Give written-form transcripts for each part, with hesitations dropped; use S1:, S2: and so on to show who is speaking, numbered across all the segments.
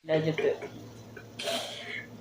S1: Ya yo sé.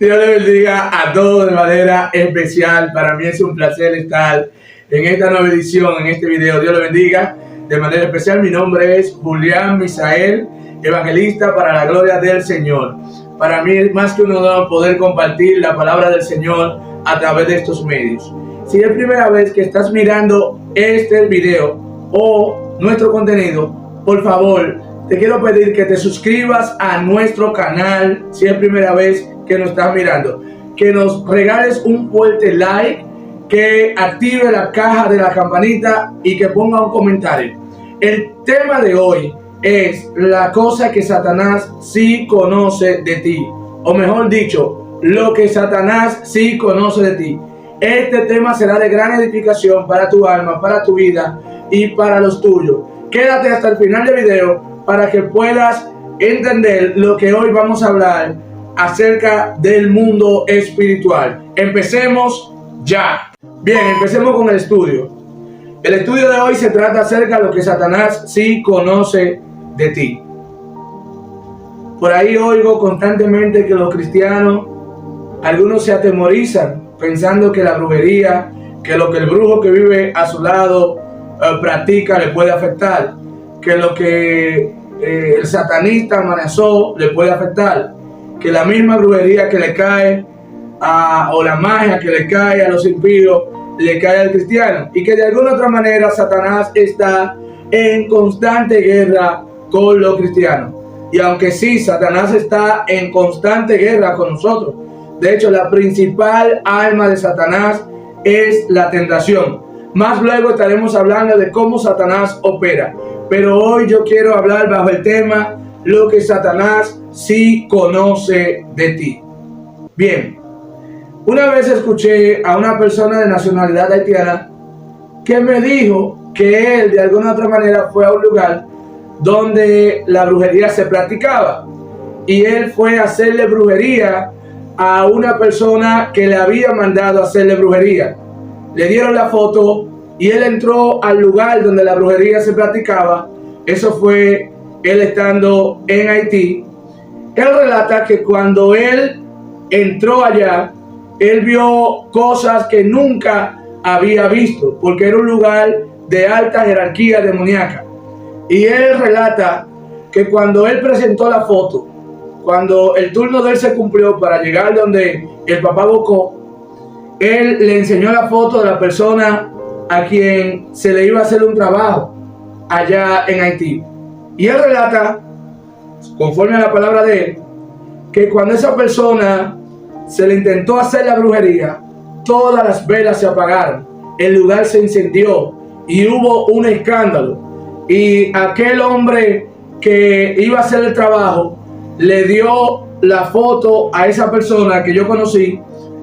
S2: Dios le bendiga a todos de manera especial. Para mí es un placer estar en esta nueva edición, en este video. Dios le bendiga de manera especial. Mi nombre es Julián Misael, evangelista para la gloria del Señor. Para mí es más que un honor poder compartir la palabra del Señor a través de estos medios. Si es primera vez que estás mirando este video o nuestro contenido, por favor, te quiero pedir que te suscribas a nuestro canal. Si es primera vez que nos estás mirando, que nos regales un fuerte like, que active la caja de la campanita y que ponga un comentario. El tema de hoy es la cosa que Satanás sí conoce de ti, o mejor dicho, lo que Satanás sí conoce de ti. Este tema será de gran edificación para tu alma, para tu vida y para los tuyos. Quédate hasta el final del video para que puedas entender lo que hoy vamos a hablar acerca del mundo espiritual. Empecemos ya. Bien, empecemos con el estudio. El estudio de hoy se trata acerca de lo que Satanás sí conoce de ti. Por ahí oigo constantemente que los cristianos, algunos se atemorizan pensando que la brujería, que lo que el brujo que vive a su lado practica le puede afectar, que lo que el satanista amenazó le puede afectar, que la misma brujería que le cae o la magia que le cae a los impíos le cae al cristiano, y que de alguna otra manera Satanás está en constante guerra con los cristianos. Y aunque sí, Satanás está en constante guerra con nosotros, de hecho la principal arma de Satanás es la tentación. Más luego estaremos hablando de cómo Satanás opera, pero hoy yo quiero hablar bajo el tema lo que Satanás sí conoce de ti. Bien, una vez escuché a una persona de nacionalidad haitiana que me dijo que él de alguna otra manera fue a un lugar donde la brujería se practicaba, y él fue a hacerle brujería a una persona que le había mandado a hacerle brujería. Le dieron la foto y él entró al lugar donde la brujería se practicaba. Eso fue él estando en Haití. Él relata que cuando él entró allá, él vio cosas que nunca había visto, porque era un lugar de alta jerarquía demoníaca. Y él relata que cuando él presentó la foto, cuando el turno de él se cumplió para llegar donde el papá Bocó, él le enseñó la foto de la persona a quien se le iba a hacer un trabajo allá en Haití. Y él relata, conforme a la palabra de él, que cuando esa persona se le intentó hacer la brujería, todas las velas se apagaron, el lugar se incendió y hubo un escándalo. Y aquel hombre que iba a hacer el trabajo le dio la foto a esa persona que yo conocí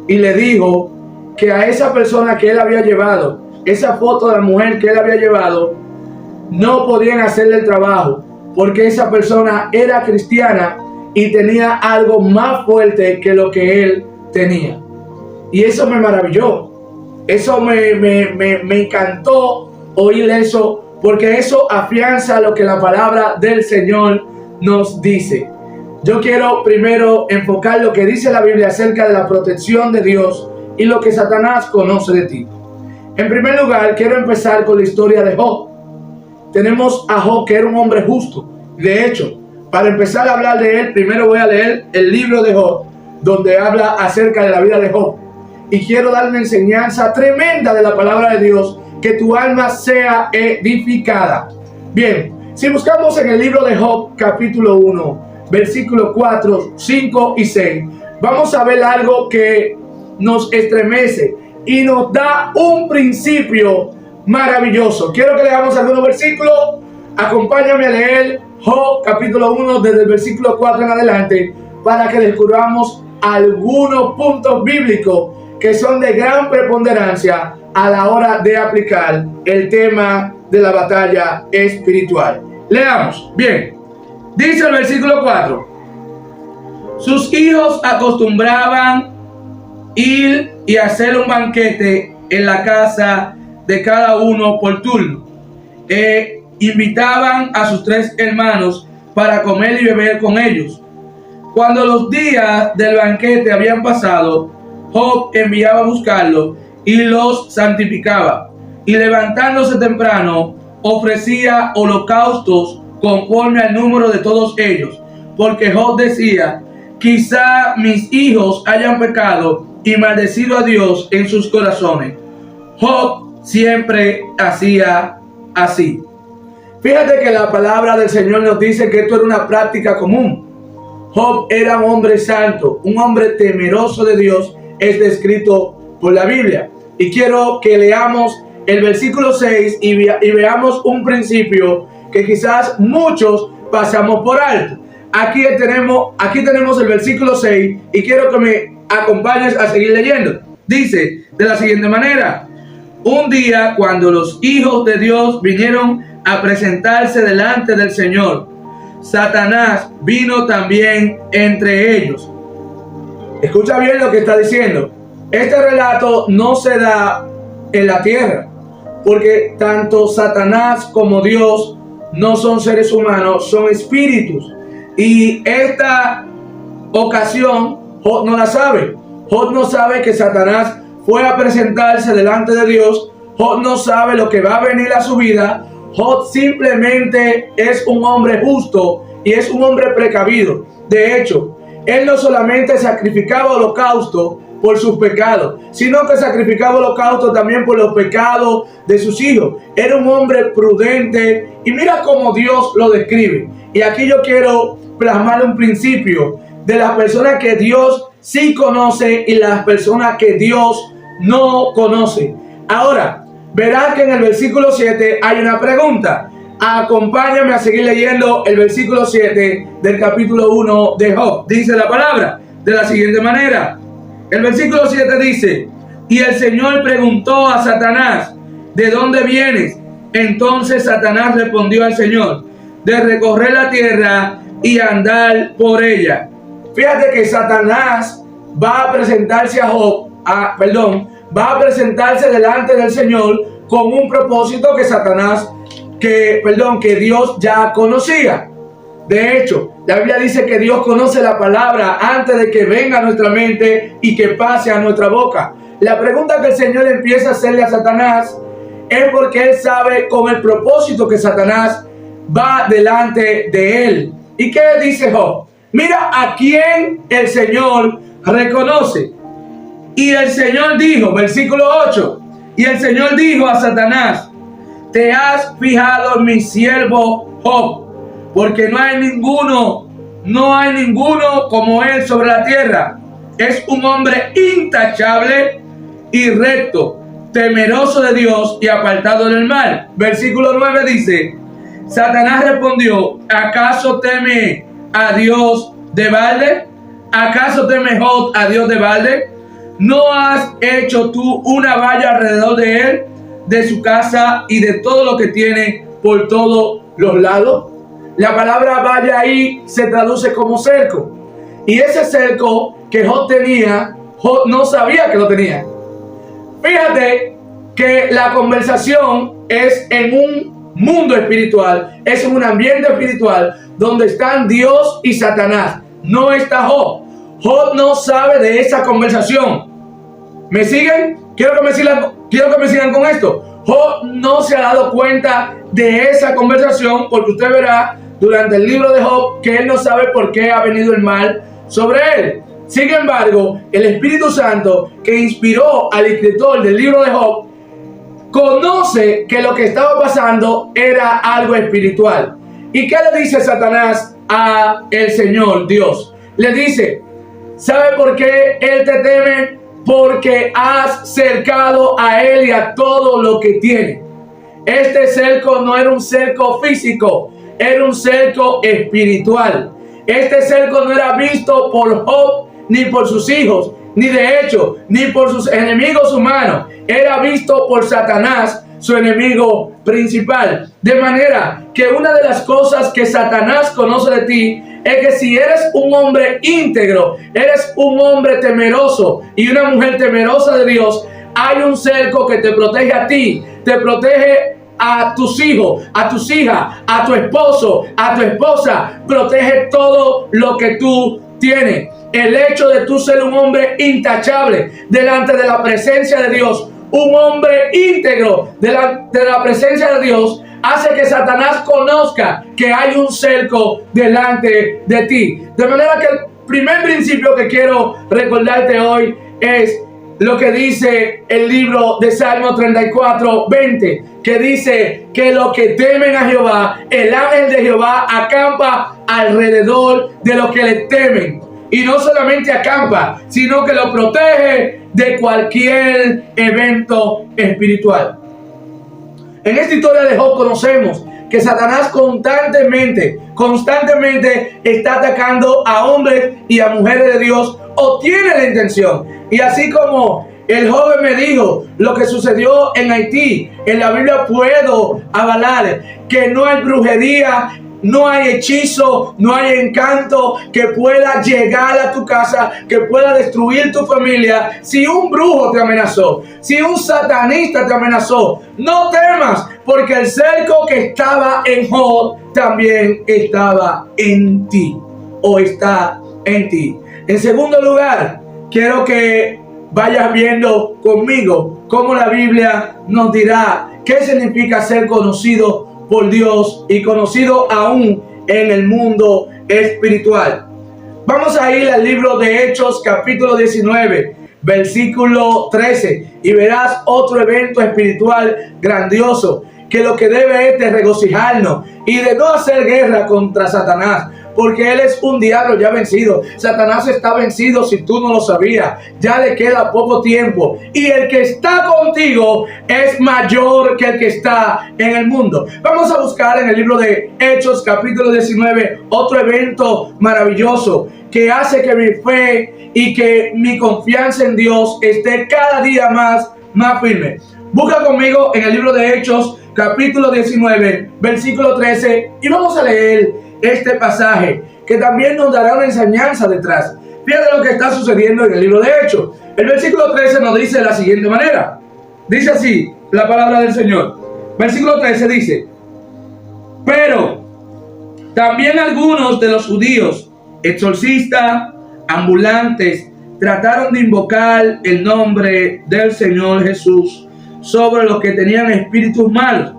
S2: y le dijo que a esa persona que él había llevado, esa foto de la mujer que él había llevado, no podían hacerle el trabajo porque esa persona era cristiana y tenía algo más fuerte que lo que él tenía. Y eso me maravilló, eso me encantó oír eso, porque eso afianza lo que la palabra del Señor nos dice. Yo quiero primero enfocar lo que dice la Biblia acerca de la protección de Dios y lo que Satanás conoce de ti. En primer lugar, quiero empezar con la historia de Job. Tenemos a Job, que era un hombre justo. De hecho, para empezar a hablar de él, primero voy a leer el libro de Job, donde habla acerca de la vida de Job. Y quiero dar una enseñanza tremenda de la palabra de Dios, que tu alma sea edificada. Bien, si buscamos en el libro de Job, capítulo 1, versículos 4, 5 y 6, vamos a ver algo que nos estremece y nos da un principio maravilloso. Quiero que leamos algunos versículos. Acompáñame a leer Job capítulo 1 desde el versículo 4 en adelante, para que descubramos algunos puntos bíblicos que son de gran preponderancia a la hora de aplicar el tema de la batalla espiritual. Leamos. Bien, dice el versículo 4: sus hijos acostumbraban ir y hacer un banquete en la casa de cada uno por turno. Invitaban a sus 3 hermanos para comer y beber con ellos. Cuando los días del banquete habían pasado, Job enviaba a buscarlo y los santificaba. Y levantándose temprano, ofrecía holocaustos conforme al número de todos ellos. Porque Job decía: quizá mis hijos hayan pecado y maldecido a Dios en sus corazones. Job siempre hacía así. Fíjate que la palabra del Señor nos dice que esto era una práctica común. Job era un hombre santo, un hombre temeroso de Dios, es descrito por la Biblia. Y quiero que leamos el versículo 6 y veamos un principio que quizás muchos pasamos por alto. Aquí tenemos el versículo 6 y quiero que me acompañes a seguir leyendo. Dice de la siguiente manera: un día, cuando los hijos de Dios vinieron a presentarse delante del Señor, Satanás vino también entre ellos. Escucha bien lo que está diciendo. Este relato no se da en la tierra, porque tanto Satanás como Dios no son seres humanos, son espíritus. Y esta ocasión Job no la sabe. Job no sabe que Satanás fue a presentarse delante de Dios. Job no sabe lo que va a venir a su vida. Job simplemente es un hombre justo y es un hombre precavido. De hecho, él no solamente sacrificaba holocausto por sus pecados, sino que sacrificaba holocausto también por los pecados de sus hijos. Era un hombre prudente y mira cómo Dios lo describe. Y aquí yo quiero plasmar un principio de las personas que Dios sí conoce y las personas que Dios no conoce. Ahora, verás que en el versículo 7 hay una pregunta. Acompáñame a seguir leyendo el versículo 7 del capítulo 1 de Job. Dice la palabra de la siguiente manera. El versículo 7 dice: y el Señor preguntó a Satanás: ¿de dónde vienes? Entonces Satanás respondió al Señor: de recorrer la tierra y andar por ella. Fíjate que Satanás va a presentarse va a presentarse delante del Señor con un propósito que Dios ya conocía. De hecho, la Biblia dice que Dios conoce la palabra antes de que venga a nuestra mente y que pase a nuestra boca. La pregunta que el Señor empieza a hacerle a Satanás es porque Él sabe con el propósito que Satanás va delante de él. ¿Y qué dice Job? Mira a quién el Señor reconoce. Y el Señor dijo, versículo 8, y el Señor dijo a Satanás: te has fijado en mi siervo Job, porque no hay ninguno como él sobre la tierra. Es un hombre intachable y recto, temeroso de Dios y apartado del mal. Versículo 9 dice: Satanás respondió: ¿acaso teme a Dios de balde? ¿Acaso teme Job a Dios de balde? ¿No has hecho tú una valla alrededor de él, de su casa y de todo lo que tiene por todos los lados? La palabra valla ahí se traduce como cerco. Y ese cerco que Job tenía, Job no sabía que lo tenía. Fíjate que la conversación es en un mundo espiritual, es en un ambiente espiritual donde están Dios y Satanás. No está Job. Job no sabe de esa conversación. ¿Me siguen? Quiero que me sigan con esto. Job no se ha dado cuenta de esa conversación, porque usted verá durante el libro de Job que él no sabe por qué ha venido el mal sobre él. Sin embargo, el Espíritu Santo que inspiró al escritor del libro de Job conoce que lo que estaba pasando era algo espiritual. ¿Y qué le dice Satanás a el Señor Dios? Le dice: ¿sabe por qué él te teme? Porque has cercado a él y a todo lo que tiene. Este cerco no era un cerco físico, era un cerco espiritual. Este cerco no era visto por Job ni por sus hijos, ni de hecho, ni por sus enemigos humanos. Era visto por Satanás, su enemigo principal. De manera que una de las cosas que Satanás conoce de ti es que si eres un hombre íntegro, eres un hombre temeroso y una mujer temerosa de Dios, hay un cerco que te protege a ti, te protege a tus hijos, a tus hijas, a tu esposo, a tu esposa, protege todo lo que tú tiene el hecho de tú ser un hombre intachable delante de la presencia de Dios, un hombre íntegro delante de la presencia de Dios, hace que Satanás conozca que hay un cerco delante de ti. De manera que el primer principio que quiero recordarte hoy es lo que dice el libro de Salmo 34, 20, que dice que los que temen a Jehová, el ángel de Jehová acampa alrededor de los que le temen. Y no solamente acampa, sino que lo protege de cualquier evento espiritual. En esta historia de Job conocemos que Satanás constantemente está atacando a hombres y a mujeres de Dios, o tiene la intención. Y así como el joven me dijo lo que sucedió en Haití, en la Biblia puedo avalar que no hay brujería, no hay hechizo, no hay encanto que pueda llegar a tu casa, que pueda destruir tu familia. Si un brujo te amenazó, si un satanista te amenazó, no temas, porque el cerco que estaba en Job también estaba en ti, o está en ti. En segundo lugar, quiero que vayas viendo conmigo cómo la Biblia nos dirá qué significa ser conocido por Dios y conocido aún en el mundo espiritual. Vamos a ir al libro de Hechos, capítulo 19, versículo 13, y verás otro evento espiritual grandioso, que lo que debe es de regocijarnos y de no hacer guerra contra Satanás, porque él es un diablo ya vencido. Satanás está vencido si tú no lo sabías. Ya le queda poco tiempo. Y el que está contigo es mayor que el que está en el mundo. Vamos a buscar en el libro de Hechos, capítulo 19, otro evento maravilloso que hace que mi fe y que mi confianza en Dios esté cada día más firme. Busca conmigo en el libro de Hechos, capítulo 19, versículo 13, y vamos a leer este pasaje que también nos dará una enseñanza detrás. Fíjate lo que está sucediendo en el libro de Hechos. El versículo 13 nos dice de la siguiente manera. Dice así la palabra del Señor. Versículo 13 dice: pero también algunos de los judíos, exorcistas, ambulantes, trataron de invocar el nombre del Señor Jesús sobre los que tenían espíritus malos,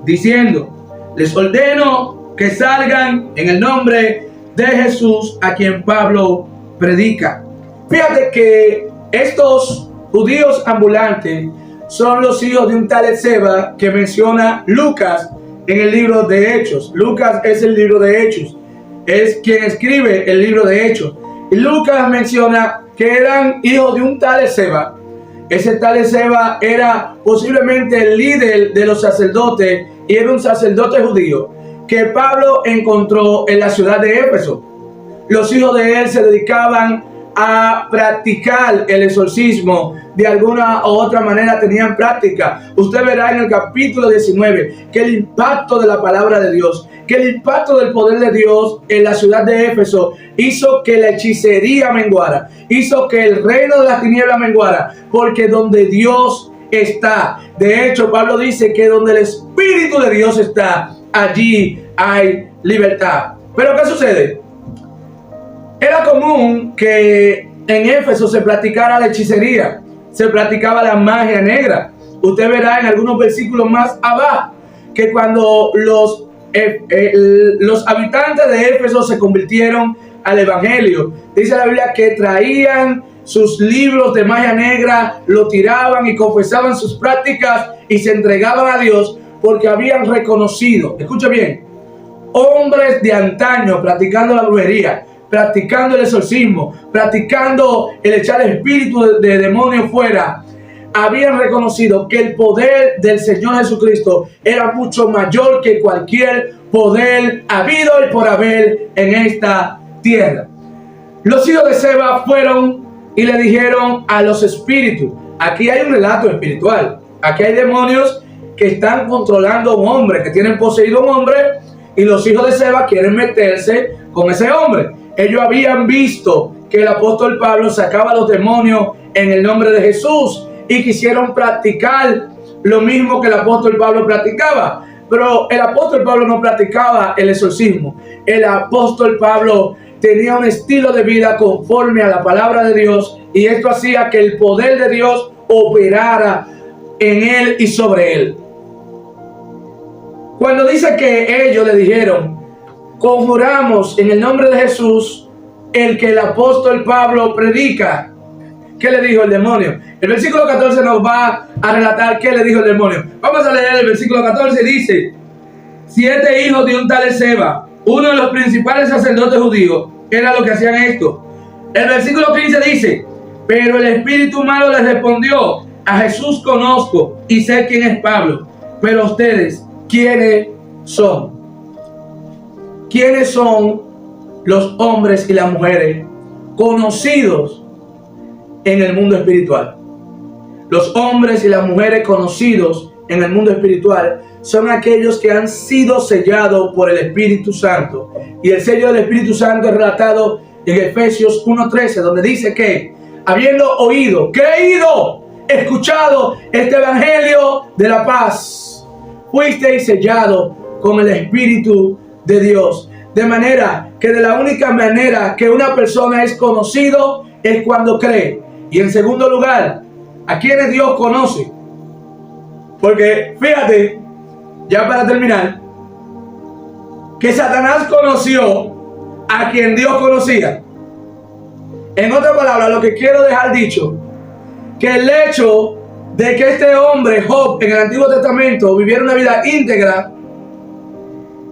S2: diciendo: les ordeno que salgan en el nombre de Jesús, a quien Pablo predica. Fíjate que estos judíos ambulantes son los hijos de un tal Esceva que menciona Lucas en el libro de Hechos. Lucas es el libro de Hechos, es quien escribe el libro de Hechos. Y Lucas menciona que eran hijos de un tal Esceva. Ese tal Esceva era posiblemente el líder de los sacerdotes, y era un sacerdote judío que Pablo encontró en la ciudad de Éfeso. Los hijos de él se dedicaban a practicar el exorcismo. De alguna u otra manera tenían práctica. Usted verá en el capítulo 19 que el impacto de la palabra de Dios, que el impacto del poder de Dios en la ciudad de Éfeso hizo que la hechicería menguara, hizo que el reino de las tinieblas menguara, porque donde Dios está, de hecho Pablo dice que donde el Espíritu de Dios está, allí hay libertad. Pero ¿qué sucede? Era común que en Éfeso se practicara la hechicería, se practicaba la magia negra. Usted verá en algunos versículos más abajo que cuando los habitantes de Éfeso se convirtieron al evangelio, dice la Biblia que traían sus libros de magia negra, lo tiraban y confesaban sus prácticas y se entregaban a Dios, porque habían reconocido, escucha bien, hombres de antaño practicando la brujería, practicando el exorcismo, practicando el echar el espíritu de demonio fuera, habían reconocido que el poder del Señor Jesucristo era mucho mayor que cualquier poder habido y por haber en esta tierra. Los hijos de Seba fueron y le dijeron a los espíritus, aquí hay un relato espiritual, aquí hay demonios que están controlando a un hombre, que tienen poseído a un hombre, y los hijos de Seba quieren meterse con ese hombre. Ellos habían visto que el apóstol Pablo sacaba a los demonios en el nombre de Jesús y quisieron practicar lo mismo que el apóstol Pablo practicaba. Pero el apóstol Pablo no practicaba el exorcismo. El apóstol Pablo tenía un estilo de vida conforme a la palabra de Dios, y esto hacía que el poder de Dios operara en él y sobre él. Cuando dice que ellos le dijeron, conjuramos en el nombre de Jesús, el que el apóstol Pablo predica, ¿qué le dijo el demonio? El versículo 14 nos va a relatar qué le dijo el demonio. Vamos a leer el versículo 14, dice: 7 hijos de un tal Esceva, uno de los principales sacerdotes judíos, era lo que hacían esto. El versículo 15 dice: pero el espíritu malo les respondió, a Jesús conozco y sé quién es Pablo, pero ustedes, ¿quiénes son? ¿Quiénes son los hombres y las mujeres conocidos en el mundo espiritual? Los hombres y las mujeres conocidos en el mundo espiritual son aquellos que han sido sellados por el Espíritu Santo. Y el sello del Espíritu Santo es relatado en Efesios 1:13, donde dice que, habiendo oído, creído, escuchado este evangelio de la paz, fuisteis sellados con el Espíritu de Dios. De manera que de la única manera que una persona es conocido es cuando cree. Y en segundo lugar, ¿a quiénes Dios conoce? Porque fíjate, ya para terminar, que Satanás conoció a quien Dios conocía. En otras palabras, lo que quiero dejar dicho, que el hecho de que este hombre, Job, en el Antiguo Testamento, viviera una vida íntegra,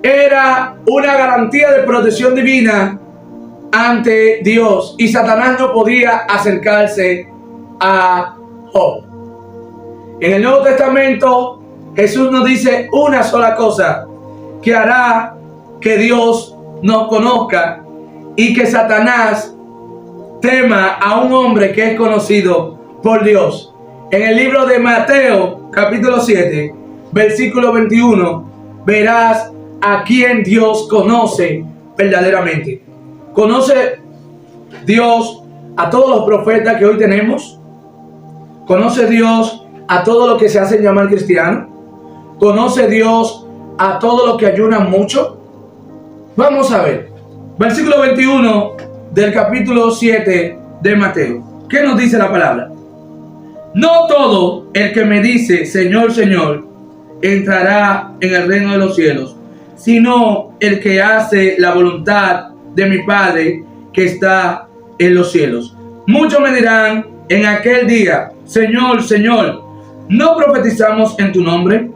S2: era una garantía de protección divina ante Dios, y Satanás no podía acercarse a Job. En el Nuevo Testamento, Jesús nos dice una sola cosa que hará que Dios nos conozca y que Satanás tema a un hombre que es conocido por Dios. En el libro de Mateo, capítulo 7, versículo 21, verás a quien Dios conoce verdaderamente. ¿Conoce Dios a todos los profetas que hoy tenemos? ¿Conoce Dios a todos los que se hacen llamar cristianos? ¿Conoce Dios a todos los que ayunan mucho? Vamos a ver. Versículo 21 del capítulo 7 de Mateo. ¿Qué nos dice la palabra? No todo el que me dice, Señor, Señor, entrará en el reino de los cielos, sino el que hace la voluntad de mi Padre que está en los cielos. Muchos me dirán en aquel día, Señor, Señor, ¿no profetizamos en tu nombre?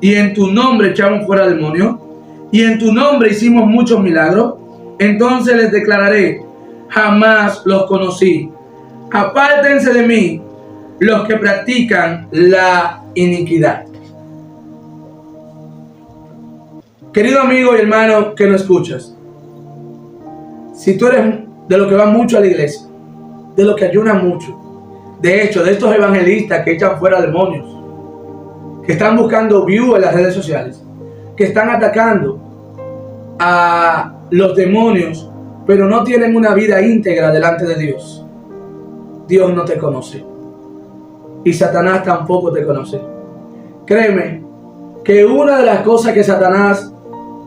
S2: Y en tu nombre echamos fuera demonios, y en tu nombre hicimos muchos milagros. Entonces les declararé, jamás los conocí. Apártense de mí los que practican la iniquidad. Querido amigo y hermano que no escuchas, si tú eres de los que van mucho a la iglesia, de los que ayunan mucho, de hecho, de estos evangelistas que echan fuera demonios, que están buscando views en las redes sociales, que están atacando a los demonios, pero no tienen una vida íntegra delante de Dios, Dios no te conoce. Y Satanás tampoco te conoce. Créeme que una de las cosas que Satanás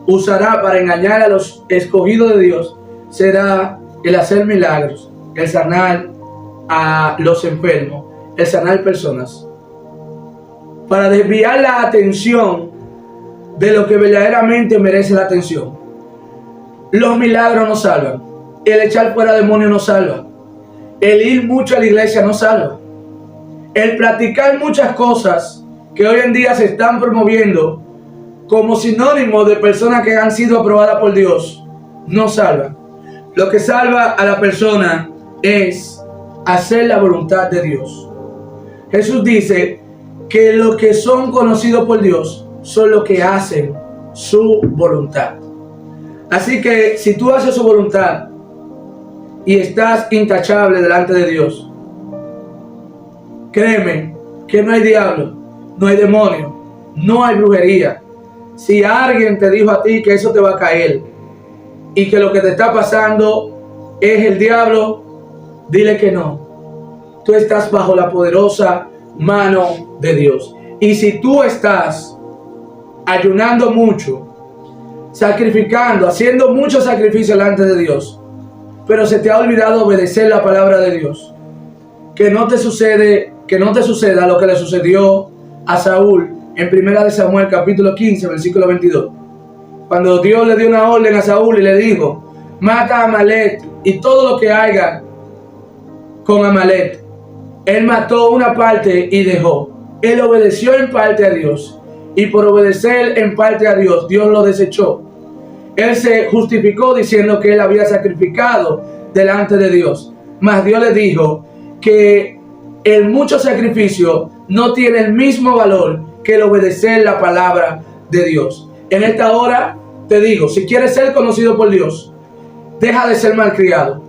S2: usará para engañar a los escogidos de Dios será el hacer milagros, el sanar a los enfermos, el sanar personas, para desviar la atención de lo que verdaderamente merece la atención. Los milagros no salvan, el echar fuera demonios no salva, el ir mucho a la iglesia no salva, el practicar muchas cosas que hoy en día se están promoviendo como sinónimo de personas que han sido aprobadas por Dios no salva. Lo que salva a la persona es hacer la voluntad de Dios. Jesús dice que los que son conocidos por Dios son los que hacen su voluntad. Así que si tú haces su voluntad y estás intachable delante de Dios, créeme que no hay diablo, no hay demonio, no hay brujería. Si alguien te dijo a ti que eso te va a caer y que lo que te está pasando es el diablo, dile que no. Tú estás bajo la poderosa mano de Dios. Y si tú estás ayunando mucho, sacrificando, haciendo mucho sacrificio delante de Dios, pero se te ha olvidado obedecer la palabra de Dios. Que no te suceda lo que le sucedió a Saúl en 1 Samuel capítulo 15, versículo 22. Cuando Dios le dio una orden a Saúl y le dijo: mata a Amalek y todo lo que haya con Amalek. Él mató una parte y dejó. Él obedeció en parte a Dios, y por obedecer en parte a Dios, Dios lo desechó. Él se justificó diciendo que él había sacrificado delante de Dios. Mas Dios le dijo que el mucho sacrificio no tiene el mismo valor que el obedecer la palabra de Dios. En esta hora te digo, si quieres ser conocido por Dios, deja de ser malcriado.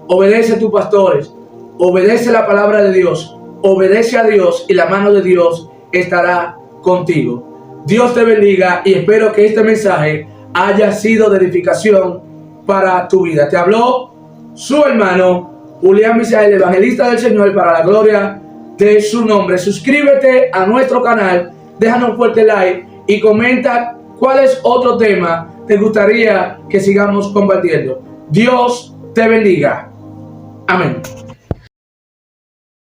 S2: Obedece a tus pastores, obedece la palabra de Dios, obedece a Dios y la mano de Dios estará contigo. Dios te bendiga y espero que este mensaje haya sido de edificación para tu vida. Te habló su hermano Julián Misael, evangelista del Señor, para la gloria de su nombre. Suscríbete a nuestro canal, déjanos un fuerte like y comenta cuál es otro tema te gustaría que sigamos compartiendo. Dios te bendiga. Amén.